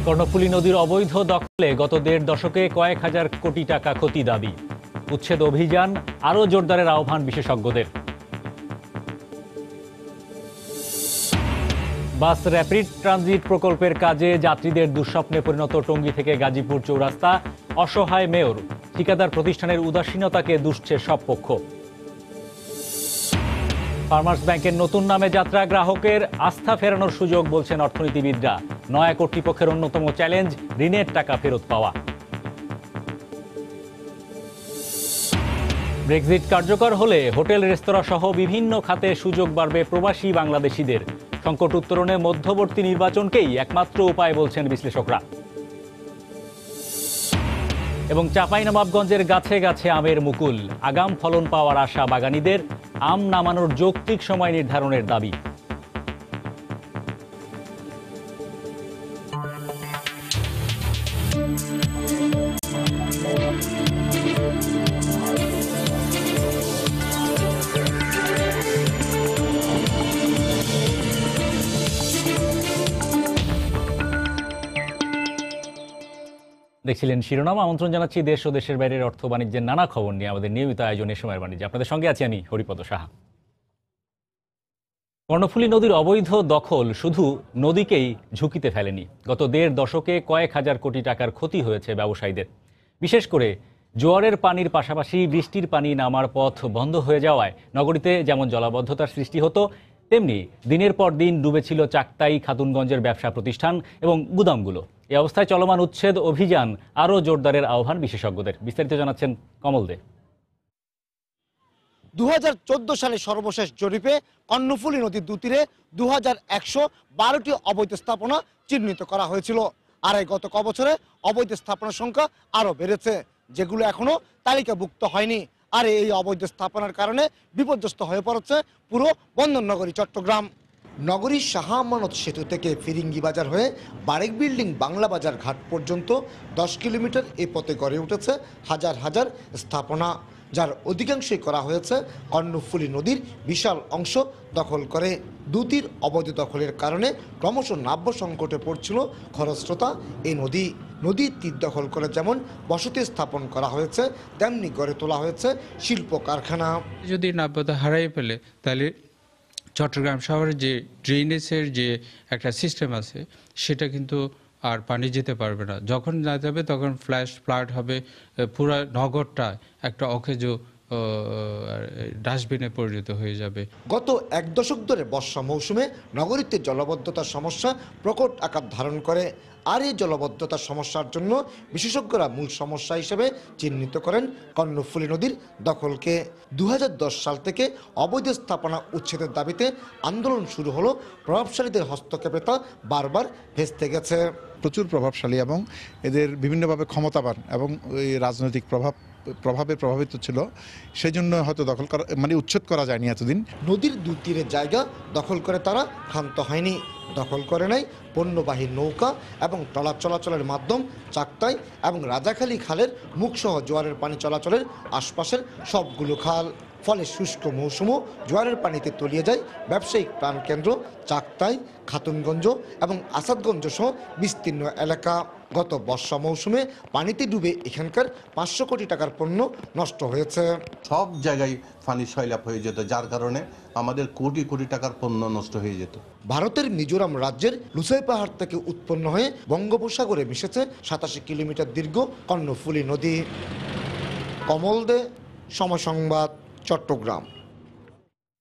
কর্ণফুলী নদীর অবৈধ দখলে গত ১.৫ দশকে কয়েক হাজার কোটি টাকা ক্ষতি দাবি। উচ্ছেদ অভিযান আরও জোরদারের আহ্বান বিশেষজ্ঞদের। বাস র্যাপিড ট্রানজিট প্রকল্পের কাজে যাত্রীদের দুঃস্বপ্নে পরিণত টঙ্গী থেকে গাজীপুর চৌরাস্তা। অসহায় মেয়র, ঠিকাদার প্রতিষ্ঠানের উদাসীনতাকে দুষছে সব পক্ষ। ফার্মার্স ব্যাংকের নতুন নামে যাত্রা গ্রাহকের আস্থা ফেরানোর সুযোগ বলছেন অর্থনীতিবিদরা। নয়া কর্তৃপক্ষের অন্যতম চ্যালেঞ্জ ঋণের টাকা ফেরত পাওয়া। ব্রেক্সিট কার্যকর হলে হোটেল রেস্তোরাঁ সহ বিভিন্ন খাতে সুযোগ বাড়বে প্রবাসী বাংলাদেশিদের। সংকট উত্তরণে মধ্যবর্তী নির্বাচনকেই একমাত্র উপায় বলছেন বিশ্লেষকরা। এবং চাঁপাইনবাবগঞ্জের গাছে গাছে আমের মুকুল, আগাম ফলন পাওয়ার আশা বাগানীদের। আম নামানোর যৌক্তিক সময় নির্ধারণের দাবি। দেখছিলেন শিরোনাম। আমন্ত্রণ জানাচ্ছি দেশ ও দেশের বাইরের অর্থ বাণিজ্যের নানা খবর নিয়ে আমাদের নিয়মিত আয়োজনে সময়ের বাণিজ্য। আপনাদের সঙ্গে আছি আমি হরিপদ সাহা। কর্ণফুলী নদীর অবৈধ দখল শুধু নদীকেই ঝুঁকিতে ফেলেনি, গত ১.৫ দশকে কয়েক হাজার কোটি টাকার ক্ষতি হয়েছে ব্যবসায়ীদের। বিশেষ করে জোয়ারের পানির পাশাপাশি বৃষ্টির পানি নামার পথ বন্ধ হয়ে যাওয়ায় নগরীতে যেমন জলাবদ্ধতার সৃষ্টি হতো, তেমনি দিনের পর দিন ডুবেছিল চাকতাই, খাতুনগঞ্জের ব্যবসা প্রতিষ্ঠান এবং গুদামগুলো। এই অবস্থায় চলমান উচ্ছেদ অভিযান আরও জোরদারের আহ্বান বিশেষজ্ঞদের। বিস্তারিত জানাচ্ছেন কমল দে। ২০১৪ সালে সর্বশেষ জরিপে কর্ণফুলী নদীর দুতীরে ২১১২টি অবৈধ স্থাপনা চিহ্নিত করা হয়েছিল। আর এই গত কবছরে অবৈধ স্থাপনার সংখ্যা আরও বেড়েছে, যেগুলো এখনো তালিকাভুক্ত হয়নি। আর এই অবৈধ স্থাপনার কারণে বিপর্যস্ত হয়ে পড়েছে পুরো বন্দরনগরী চট্টগ্রাম। নগরীর শাহ আমানত সেতু থেকে ফিরিঙ্গি বাজার হয়ে বারেক বিল্ডিং বাংলা বাজার ঘাট পর্যন্ত ১০ কিলোমিটার এই পথে গড়ে উঠেছে হাজার হাজার স্থাপনা, যার অধিকাংশই করা হয়েছে কর্ণফুলী নদীর বিশাল অংশ দখল করে। দুটির অবৈধ দখলের কারণে ক্রমশ নাব্য সংকটে পড়ছিল খরস্রোতা এই নদী। নদীর তীর দখল করে যেমন বসতি স্থাপন করা হয়েছে, তেমনি গড়ে তোলা হয়েছে শিল্প কারখানা। যদি নাব্যতা হারাই ফেলে তাহলে চট্টগ্রাম শহরের যে ড্রেনেজের যে একটা সিস্টেম আছে সেটা কিন্তু আর পানি যেতে পারবে না। যখন না যাবে তখন ফ্লাড হবে, পুরো নগরটা একটা অকেজো ডাস্টবিনে পরিণত হয়ে যাবে। গত ১ দশক ধরে বর্ষা মৌসুমে নগরীতে জলাবদ্ধতার সমস্যা প্রকট আকার ধারণ করে। আর এই জলাবদ্ধতার সমস্যার জন্য বিশেষজ্ঞরা মূল সমস্যা হিসেবে চিহ্নিত করেন কর্ণফুলী নদীর দখলকে। ২০১০ সাল থেকে অবৈধ স্থাপনা উচ্ছেদের দাবিতে আন্দোলন শুরু হলো। প্রভাবশালীদের হস্তক্ষেপে তা বারবার ভেস্তে গেছে। প্রচুর প্রভাবশালী এবং এদের বিভিন্নভাবে ক্ষমতাবান এবং ওই রাজনৈতিক প্রভাবে প্রভাবিত ছিল, সেই জন্য হয়তো দখল করা উচ্ছেদ করা যায়নি এতদিন। নদীর দুই তীরের জায়গা দখল করে তারা ক্ষান্ত হয়নি। দখল করে নাই পণ্যবাহী নৌকা এবং ট্রলার চলাচলের মাধ্যম চাকতাই এবং রাজাখালী খালের মুখসহ জোয়ারের পানি চলাচলের আশপাশের সবগুলো খাল। ফলে শুষ্ক মৌসুমও জোয়ারের পানিতে তলিয়ে যায় ব্যবসায়িক প্রাণকেন্দ্র চাকতাই, খাতুনগঞ্জ এবং আসাদগঞ্জ সহ বিস্তীর্ণ এলাকা। গত বর্ষা মৌসুমে পানিতে ডুবে এখানকার ৫০০ কোটি টাকার পণ্য নষ্ট হয়েছে। সব জায়গায় পানি সয়লাভ হয়ে যেত, যার কারণে আমাদের কোটি কোটি টাকার পণ্য নষ্ট হয়ে যেত। ভারতের মিজোরাম রাজ্যের লুসাই পাহাড় থেকে উৎপন্ন হয়ে বঙ্গোপসাগরে মিশেছে ৮৭ কিলোমিটার দীর্ঘ কর্ণফুলী নদী। কমল দে, সময় সংবাদ, চট্টগ্রাম।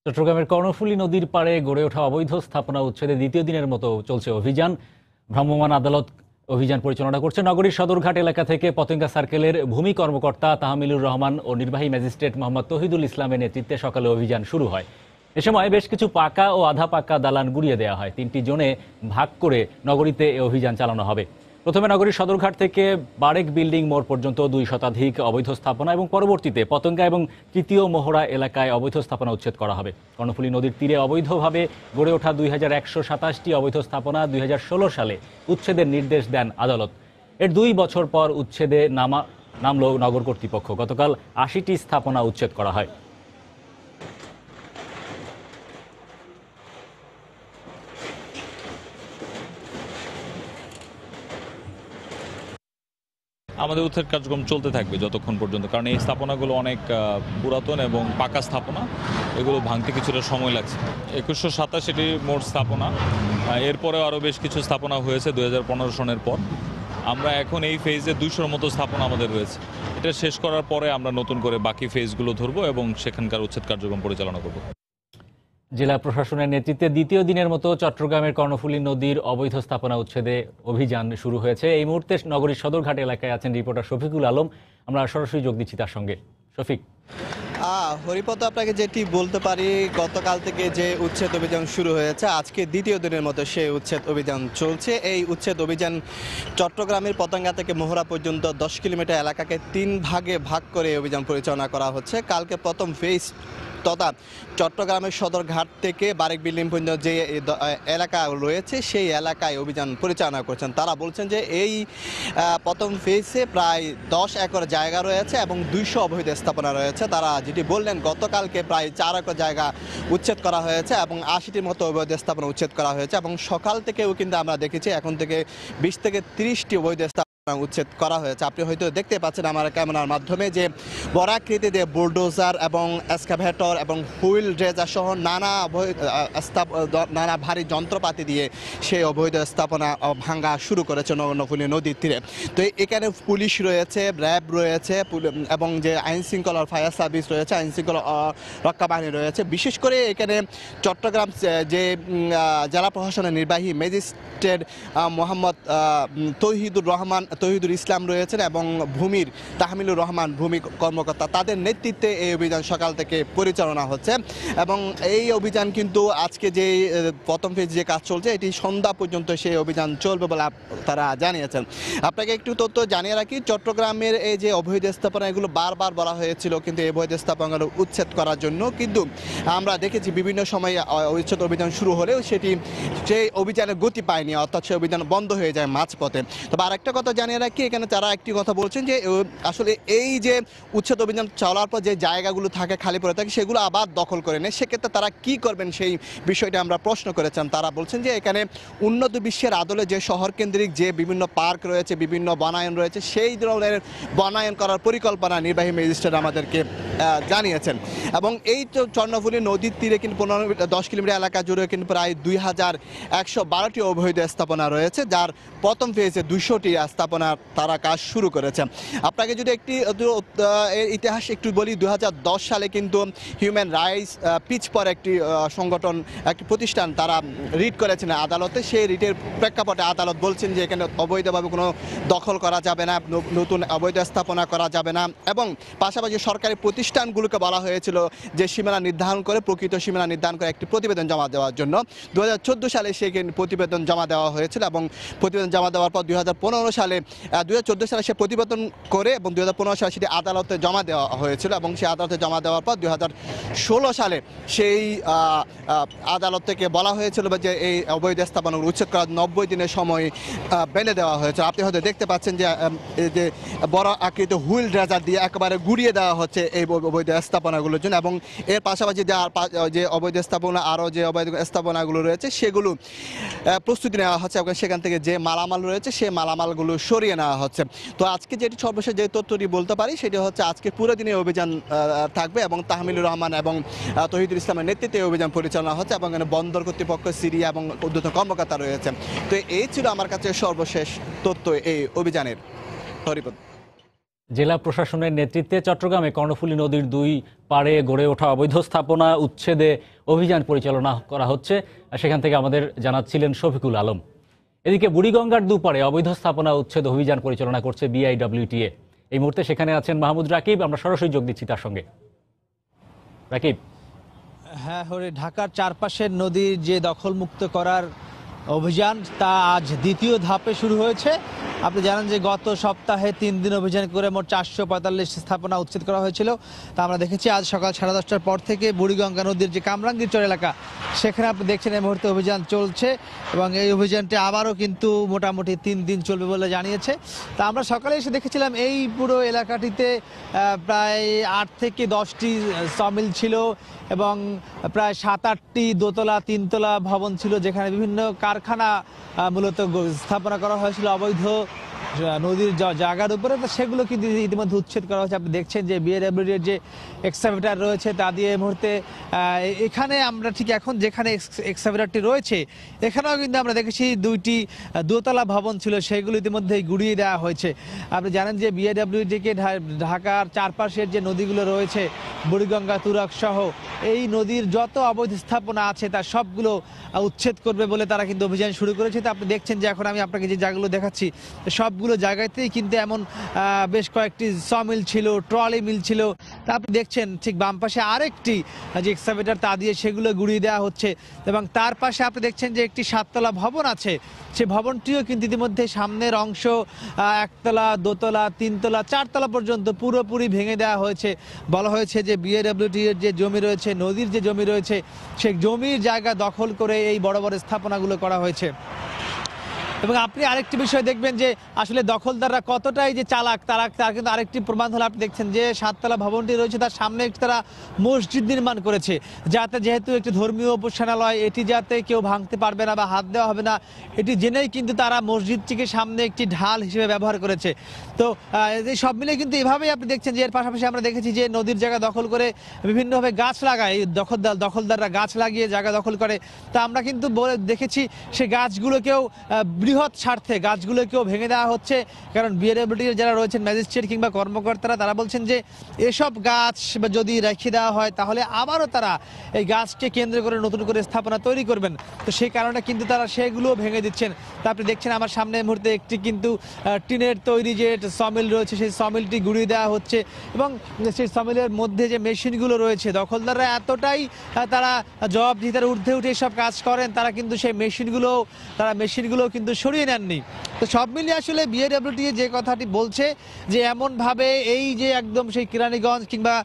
চট্টগ্রামের কর্ণফুলী নদীর পাড়ে গড়ে ওঠা অবৈধ স্থাপনা উচ্ছেদে দ্বিতীয় দিনের মতো চলছে অভিযান। ভ্রাম্যমাণ আদালত অভিযান পরিচালনা করছে। নগরীর সদরঘাট এলাকা থেকে পতেঙ্গা সার্কেলের ভূমি কর্মকর্তা তাহমিলুর রহমান ও নির্বাহী ম্যাজিস্ট্রেট মোহাম্মদ তহিদুল ইসলামের নেতৃত্বে সকালে অভিযান শুরু হয়। এ সময় বেশ কিছু পাকা ও আধা পাকা দালান গুড়িয়ে দেওয়া হয়। ৩টি জোনে ভাগ করে নগরীতে এ অভিযান চালানো হবে। প্রথমে নগরীর সদরঘাট থেকে বারেক বিল্ডিং মোড় পর্যন্ত ২ শতাধিক অবৈধ স্থাপনা এবং পরবর্তীতে পতেঙ্গা এবং তৃতীয় মোহরা এলাকায় অবৈধ স্থাপনা উচ্ছেদ করা হবে। কর্ণফুলী নদীর তীরে অবৈধভাবে গড়ে ওঠা ২১২৭টি অবৈধ স্থাপনা ২০১৬ সালে উচ্ছেদের নির্দেশ দেন আদালত। এর ২ বছর পর উচ্ছেদে নামল নগর কর্তৃপক্ষ। গতকাল ৮০টি স্থাপনা উচ্ছেদ করা হয়। আমাদের উচ্ছেদ কার্যক্রম চলতে থাকবে যতক্ষণ পর্যন্ত, কারণ এই স্থাপনাগুলো অনেক পুরাতন এবং পাকা স্থাপনা, এগুলো ভাঙতে কিছুটা সময় লাগছে। 2127 এটি মোট স্থাপনা, এরপরেও আরও বেশ কিছু স্থাপনা হয়েছে 2015 সনের পর। আমরা এখন এই ফেজে 200-র মতো স্থাপনা আমাদের রয়েছে। এটা শেষ করার পরে আমরা নতুন করে বাকি ফেজগুলো ধরবো এবং সেখানকার উচ্ছেদ কার্যক্রম পরিচালনা করব। জেলা প্রশাসনের নেতৃত্বে দ্বিতীয় দিনের মতো চট্টগ্রামের কর্ণফুলী নদীর অবৈধ স্থাপনা উচ্ছেদে অভিযান শুরু হয়েছে। এই মুহূর্তে নগরীর সদরঘাট এলাকায় আছেন রিপোর্টার শফিকুল আলম। আমরা সরাসরি যোগ দিচ্ছি তার সঙ্গে। শফিক। হরিপদ, আপনাকে যেটি বলতে পারি, গতকাল থেকে যে উচ্ছেদ অভিযান শুরু হয়েছে, আজকে দ্বিতীয় দিনের মতো সেই উচ্ছেদ অভিযান চলছে। এই উচ্ছেদ অভিযান চট্টগ্রামের পতেঙ্গা থেকে মোহরা পর্যন্ত 10 কিলোমিটার এলাকাকে 3 ভাগে ভাগ করে অভিযান পরিচালনা করা হচ্ছে। কালকে প্রথম ফেজ তথা চট্টগ্রামের সদরঘাট থেকে বারেক বিল্ডিং পর্যন্ত যে এলাকা রয়েছে সেই এলাকায় অভিযান পরিচালনা করছেন। তারা বলছেন যে এই প্রথম ফেজে প্রায় 10 একর জায়গা রয়েছে এবং 200 অবৈধ স্থাপনা রয়েছে। তারা যেটি বললেন, গতকালকে প্রায় 4 একর জায়গা উচ্ছেদ করা হয়েছে এবং 80টির মতো অবৈধ স্থাপনা উচ্ছেদ করা হয়েছে এবং সকাল থেকেও কিন্তু আমরা দেখেছি এখন থেকে 20 থেকে 30টি অবৈধ স্থাপনা উচ্ছেদ করা হয়েছে। আপনি হয়তো দেখতে পাচ্ছেন আমার ক্যামেরার মাধ্যমে যে বড়াকৃতিতে বুলডোজার এবং এক্সকাভেটর এবং হুইল ড্রেজার সহ নানা ভারী যন্ত্রপাতি দিয়ে সেই অবৈধ স্থাপনা ভাঙা শুরু করেছে কর্ণফুলী নদীর তীরে। তো এখানে পুলিশ রয়েছে, র্যাব রয়েছে এবং যে আইন শৃঙ্খলার ফায়ার সার্ভিস রয়েছে, আইন শৃঙ্খলা রক্ষা বাহিনী রয়েছে। বিশেষ করে এখানে চট্টগ্রাম যে জেলা প্রশাসনের নির্বাহী ম্যাজিস্ট্রেট মোহাম্মদ তৌহিদুল ইসলাম রয়েছেন এবং ভূমির তাহমিলুর রহমান ভূমি কর্মকর্তা, তাদের নেতৃত্বে এই অভিযান সকাল থেকে পরিচালনা হচ্ছে এবং এই অভিযান কিন্তু আজকে যে প্রথম ফেজ যে কাজ চলছে এটি সন্ধ্যা পর্যন্ত সেই অভিযান চলবে বলে তারা জানিয়েছেন। আপনাকে একটু তথ্য জানিয়ে রাখি, চট্টগ্রামের এই যে অবৈধ স্থাপনা এগুলো বারবার বলা হয়েছিল কিন্তু এই অবৈধ স্থাপনাগুলো উচ্ছেদ করার জন্য, কিন্তু আমরা দেখেছি বিভিন্ন সময় উচ্ছেদ অভিযান শুরু হলেও সেই অভিযানের গতি পায়নি, অর্থাৎ সেই অভিযান বন্ধ হয়ে যায় মাঝপথে। তবে আরেকটা কথা জানিয়ে রাখি, এখানে তারা একটি কথা বলছেন যে আসলে এই যে উচ্ছেদ অভিযান চলার পর যে জায়গাগুলো থাকে খালি পড়ে থাকে সেগুলো আবার দখল করে নেয়, সেক্ষেত্রে তারা কি করবেন সেই বিষয়টা আমরা প্রশ্ন করেছেন। তারা বলছেন যে এখানে উন্নত বিশ্বের আদলে যে শহর কেন্দ্রিক যে বিভিন্ন পার্ক রয়েছে, বিভিন্ন বনায়ন রয়েছে, সেই ধরনের বনায়ন করার পরিকল্পনা নির্বাহী ম্যাজিস্ট্রেট আমাদেরকে জানিয়েছেন। এবং এই কর্ণফুলী নদীর তীরে কিন্তু 10 কিলোমিটার এলাকা জুড়ে কিন্তু প্রায় 2112টি অবৈধ স্থাপনা রয়েছে, যার প্রথম ফেজে 200টি স্থাপনা তারা কাজ শুরু করেছে। আপনাকে যদি একটি ইতিহাস একটু বলি, 2010 সালে কিন্তু হিউম্যান রাইটস পিচ পর একটি সংগঠন, একটি প্রতিষ্ঠান তারা রিট করেছেন আদালতে। সেই রিটের প্রেক্ষাপটে আদালত বলছেন যে এখানে অবৈধভাবে কোনো দখল করা যাবে না, নতুন অবৈধ স্থাপনা করা যাবে না এবং পাশাপাশি সরকারি প্রতিষ্ঠানগুলোকে বলা হয়েছিল যে সীমানা নির্ধারণ করে, প্রকৃত সীমানা নির্ধারণ করে একটি প্রতিবেদন জমা দেওয়ার জন্য। 2014 সালে সেই প্রতিবেদন জমা দেওয়া হয়েছিল এবং প্রতিবেদন জমা দেওয়ার পর 2014 সালে সে প্রতিবেদন করে এবং 2015 সালে সেটি আদালতে জমা দেওয়া হয়েছিল এবং সেই আদালতে জমা দেওয়ার পর 2016 সালে সেই আদালত থেকে বলা হয়েছিল যে এই অবৈধ স্থাপনাগুলো উচ্ছেদ করার 90 দিনের সময় বেঁধে দেওয়া হয়েছে। আপনি হয়তো দেখতে পাচ্ছেন যে বড় আকৃতি হুইল ড্রেজার দিয়ে একেবারে গুড়িয়ে দেওয়া হচ্ছে এই অবৈধ স্থাপনাগুলোর জন্য এবং এর পাশাপাশি যে অবৈধ স্থাপনা আরও যে অবৈধ স্থাপনাগুলো রয়েছে সেগুলো প্রস্তুতি নেওয়া হচ্ছে এবং সেখান থেকে যে মালামাল রয়েছে সেই মালামালগুলো সরিয়ে নেওয়া হচ্ছে। তো আজকে যেটি সর্বশেষ যে তথ্যটি বলতে পারি সেটি হচ্ছে আজকে পুরো দিনে অভিযান থাকবে এবং তাহমিলুর রহমান এবং তৌহিদুল ইসলামের নেতৃত্বে অভিযান পরিচালনা হচ্ছে এবং এখানে বন্দর কর্তৃপক্ষ, সিরিয়া এবং ঊর্ধ্বতন কর্মকর্তা রয়েছে। তো এই ছিল আমার কাছে সর্বশেষ তথ্য এই অভিযানের। জেলা প্রশাসনের নেতৃত্বে চট্টগ্রামে কর্ণফুলী নদীর 2 পাড়ে গড়ে ওঠা অবৈধ স্থাপনা উচ্ছেদে অভিযান পরিচালনা করা হচ্ছে, সেখান থেকে আমাদের জানাচ্ছিলেন শফিকুল আলম। এদিকে বুড়িগঙ্গার 2 পাড়ে অবৈধ স্থাপনা উচ্ছেদ অভিযান পরিচালনা করছে BIWTA। এই মুহূর্তে সেখানে আছেন মাহমুদ রাকিব, আমরা সরাসরি যোগ দিচ্ছি তার সঙ্গে। রাকিব। হ্যাঁ হরে, ঢাকার চারপাশের নদীর যে দখলমুক্ত করার অভিযান তা আজ দ্বিতীয় ধাপে শুরু হয়েছে। আপনি জানেন যে গত সপ্তাহে 3 দিন অভিযান করে মোট 445 স্থাপনা উচ্ছেদ করা হয়েছিল। তা আমরা দেখেছি আজ সকাল 10:30টার পর থেকে বুড়িগঙ্গা নদীর যে কামরাঙ্গীরচর এলাকা সেখানে আপনি দেখছেন এই মুহূর্তে অভিযান চলছে এবং এই অভিযানটি আবারও কিন্তু মোটামুটি 3 দিন চলবে বলে জানিয়েছে। তা আমরা সকালে এসে দেখেছিলাম এই পুরো এলাকাটিতে প্রায় 8 থেকে 10টি সমিল ছিল এবং প্রায় 7-8টি দোতলা 3তলা ভবন ছিল যেখানে বিভিন্ন কারখানা মূলত স্থাপনা করা হয়েছিল অবৈধ নদীর জায়গার উপরে, তো সেগুলো কিন্তু ইতিমধ্যে উচ্ছেদ করা হচ্ছে। আপনি দেখছেন যে বিএডব্লিউডি এর যে এক্সকাভেটর রয়েছে তা দিয়ে এই মুহূর্তে এখানে আমরা ঠিক এখন যেখানে এক্সকাভেটরটি রয়েছে এখানেও কিন্তু আমরা দেখেছি দুইটি দোতলা ভবন ছিল, সেগুলো ইতিমধ্যে গুড়িয়ে দেওয়া হয়েছে। আপনি জানেন যে বিএডব্লিউডিকে ঢাকার চারপাশের যে নদীগুলো রয়েছে বুড়িগঙ্গা, তুরাগ সহ এই নদীর যত অবৈধ স্থাপনা আছে তা সবগুলো উচ্ছেদ করবে বলে তারা কিন্তু অভিযান শুরু করেছে। তো আপনি দেখছেন যে এখন আমি আপনাকে যে জায়গাগুলো দেখাচ্ছি সবগুলো জায়গাতেই কিন্তু এমন বেশ কয়েকটি সমিল ছিল, ট্রলি মিল ছিল। তা আপনি দেখছেন ঠিক বাম পাশে আরেকটি যে এক্সকাভেটর তা দিয়ে সেগুলো গুড়িয়ে দেওয়া হচ্ছে এবং তার পাশে আপনি দেখছেন যে একটি 7তলা ভবন আছে, সে ভবনটিও কিন্তু ইতিমধ্যে সামনের অংশ 1তলা, 2তলা, 3তলা, 4তলা পর্যন্ত পুরোপুরি ভেঙে দেওয়া হয়েছে। বলা হয়েছে যে বিএডব্লিউডি এর যে জমি রয়েছে, নদীর যে জমি রয়েছে, সেই জমির জায়গা দখল করে এই বড় বড় স্থাপনাগুলো করা হয়েছে। এবং আপনি আরেকটি বিষয় দেখবেন যে আসলে দখলদাররা কতটাই যে চালাক তার কিন্তু আরেকটি প্রমাণ হলো আপনি দেখছেন যে 7তলা ভবনটি রয়েছে তার সামনে একটি তারা মসজিদ নির্মাণ করেছে, যাতে যেহেতু একটি ধর্মীয় উপাসনালয় এটি যাতে কেউ ভাঙতে পারবে না বা হাত দেওয়া হবে না এটি জেনেই কিন্তু তারা মসজিদটিকে সামনে একটি ঢাল হিসেবে ব্যবহার করেছে। তো এই সব মিলে কিন্তু এভাবেই আপনি দেখছেন যে এর পাশাপাশি আমরা দেখেছি যে নদীর জায়গা দখল করে বিভিন্নভাবে গাছ লাগায়, দখলদাররা গাছ লাগিয়ে জায়গা দখল করে। তা আমরা কিন্তু দেখেছি সে গাছগুলোকেও বৃহৎ স্বার্থে গাছগুলোকেও ভেঙে দেওয়া হচ্ছে, কারণ বিএডব্লিউডি যারা রয়েছেন ম্যাজিস্ট্রেট কিংবা কর্মকর্তারা তারা বলছেন যে এসব গাছ যদি রেখে দেওয়া হয় তাহলে আবারও তারা এই গাছকে কেন্দ্র করে নতুন করে স্থাপনা তৈরি করবেন। তো সেই কারণে কিন্তু তারা সেগুলো ভেঙে দিচ্ছেন। তা আপনি দেখছেন আমার সামনে মুহূর্তে একটি কিন্তু টিনের তৈরি যে সমিল রয়েছে সেই সমিলটি গুড়িয়ে দেওয়া হচ্ছে এবং সেই সমিলের মধ্যে যে মেশিনগুলো রয়েছে দখলদাররা এতটাই তারা জবাবদিহিতার ঊর্ধ্বে উঠে সব কাজ করেন, তারা কিন্তু সেই মেশিনগুলো কিন্তু সরিয়ে নেননি। তো সব মিলিয়ে আসলে বিএডব্লিউডি যে কথাটি বলছে যে এমনভাবে এই যে একদম সেই কেরানীগঞ্জ কিংবা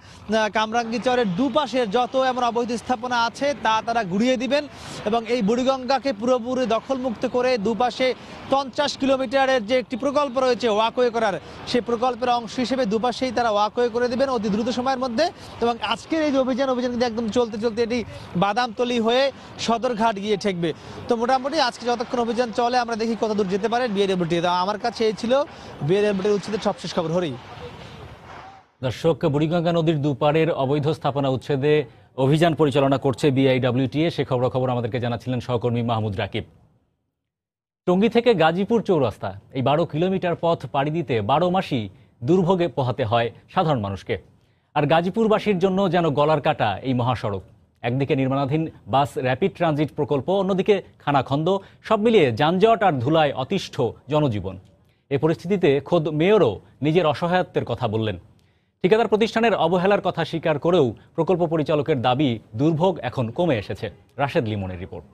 কামরাঙ্গীচরের দুপাশের যত এমন অবৈধ স্থাপনা আছে তা তারা গুড়িয়ে দিবেন এবং এই বুড়িগঙ্গাকে পুরোপুরি দখলমুক্ত করে দুপাশে 50 কিলোমিটারের যে একটি প্রকল্প রয়েছে ওয়াকওয়ে করার, সেই প্রকল্পের অংশ হিসেবে দুপাশেই তারা ওয়াকওয়ে করে দেবেন অতি দ্রুত সময়ের মধ্যে। এবং আজকের এই যে অভিযান কিন্তু একদম চলতে চলতে এটি বাদামতলী হয়ে সদরঘাট গিয়ে ঠেকবে। তো মোটামুটি আজকে যতক্ষণ অভিযান চলে আমরা দেখি কত দূর যেতে পারে বিএডব্লিউডি। আমার কাছে এই ছিল বিএডব্লিউডির উচ্ছেদের সবশেষ খবর। হরি দর্শক, বুড়িগঙ্গা নদীর দুপারের অবৈধ স্থাপনা উচ্ছেদে অভিযান পরিচালনা করছে বিআইডব্লিউটিএ, সে খবর আমাদেরকে জানাচ্ছিলেন সহকর্মী মাহমুদ রাকিব। টঙ্গী থেকে গাজীপুর চৌরাস্তা এই 12 কিলোমিটার পথ পাড়ি দিতে 12 মাসই দুর্ভোগে পোহাতে হয় সাধারণ মানুষকে। আর গাজীপুরবাসীর জন্য যেন গলার কাটা এই মহাসড়ক। একদিকে নির্মাণাধীন বাস র্যাপিড ট্রানজিট প্রকল্প, অন্যদিকে খানাখন্দ, সব মিলিয়ে যানজট আর ধুলায় অতিষ্ঠ জনজীবন। এই পরিস্থিতিতে খোদ মেয়রও নিজের অসহায়ত্বের কথা বললেন। ঠিকাদার প্রতিষ্ঠানের অবহেলার কথা স্বীকার করেও প্রকল্প পরিচালকের দাবি দুর্ভোগ এখন কমে এসেছে। রাশেদ লিমনের রিপোর্ট।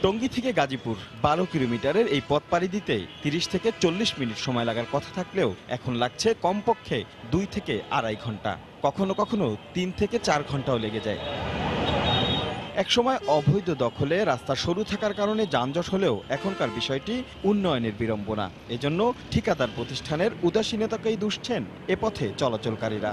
টঙ্গী থেকে গাজীপুর 12 কিলোমিটারের এই পথ পাড়ি দিতে 30 থেকে 40 মিনিট সময় লাগার কথা থাকলেও এখন লাগছে কমপক্ষে 2 থেকে আড়াই ঘন্টা, কখনো কখনো 3 থেকে 4 ঘন্টাও লেগে যায়। একসময় অবৈধ দখলে রাস্তা সরু থাকার কারণে যানজট হলেও এখনকার বিষয়টি উন্নয়নের বিড়ম্বনা। এজন্য ঠিকাদার প্রতিষ্ঠানের উদাসীনতাকেই দুষছেন এ পথে চলাচলকারীরা।